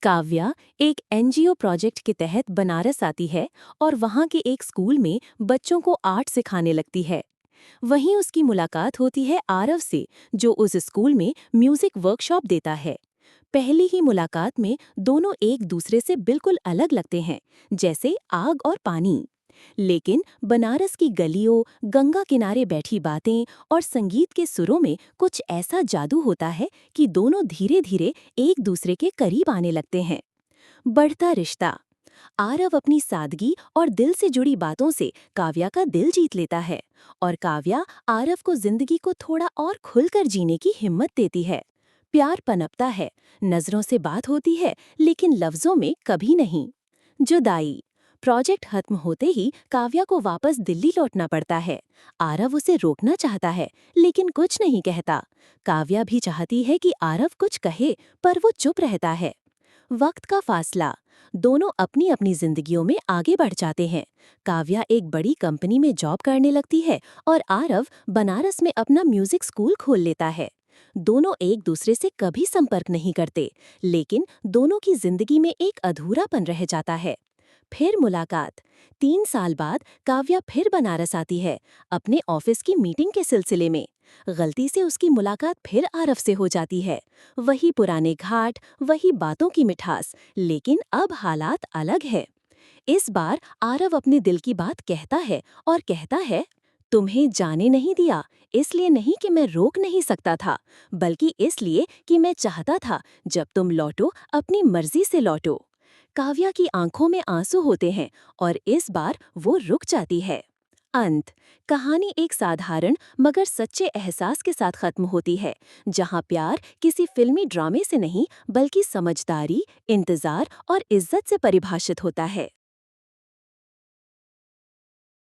काव्या एक NGO project के तहत बनारस आती है और वहाँ के एक स्कूल में बच्चों को आर्ट सिखाने लगती है। वहीं उसकी मुलाकात होती है आरव से, जो उस स्कूल में म्यूजिक वर्कशॉप देता है। पहली ही मुलाकात में दोनों एक दूसरे से बिल्कुल अलग लगते हैं, जैसे आग और पानी। लेकिन बनारस की गलियों, गंगा किनारे बैठी बातें और संगीत के सुरों में कुछ ऐसा जादू होता है कि दोनों धीरे धीरे एक दूसरे के करीब आने लगते हैं। बढ़ता रिश्ता। आरव अपनी सादगी और दिल से जुड़ी बातों से काव्या का दिल जीत लेता है, और काव्या आरव को जिंदगी को थोड़ा और खुलकर जीने की हिम्मत देती है। प्यार पनपता है, नजरों से बात होती है, लेकिन लफ्जों में कभी नहीं। जुदाई। प्रोजेक्ट खत्म होते ही काव्या को वापस दिल्ली लौटना पड़ता है। आरव उसे रोकना चाहता है, लेकिन कुछ नहीं कहता। काव्या भी चाहती है कि आरव कुछ कहे, पर वो चुप रहता है। वक्त का फासला। दोनों अपनी अपनी जिंदगियों में आगे बढ़ जाते हैं। काव्या एक बड़ी कंपनी में जॉब करने लगती है और आरव बनारस में अपना म्यूजिक स्कूल खोल लेता है। दोनों एक दूसरे से कभी संपर्क नहीं करते, लेकिन दोनों की जिंदगी में एक अधूरापन रह जाता है। फिर मुलाकात। 3 साल बाद काव्या फिर बनारस आती है, अपने ऑफिस की मीटिंग के सिलसिले में। गलती से उसकी मुलाकात फिर आरव से हो जाती है। वही पुराने घाट, वही बातों की मिठास, लेकिन अब हालात अलग है। इस बार आरव अपने दिल की बात कहता है और कहता है, तुम्हें जाने नहीं दिया, इसलिए नहीं कि मैं रोक नहीं सकता था, बल्कि इसलिए कि मैं चाहता था जब तुम लौटो अपनी मर्जी से लौटो। काव्या की आंखों में आंसू होते हैं और इस बार वो रुक जाती है। अंत। कहानी एक साधारण मगर सच्चे एहसास के साथ खत्म होती है, जहां प्यार किसी फिल्मी ड्रामे से नहीं बल्कि समझदारी, इंतजार और इज्जत से परिभाषित होता है।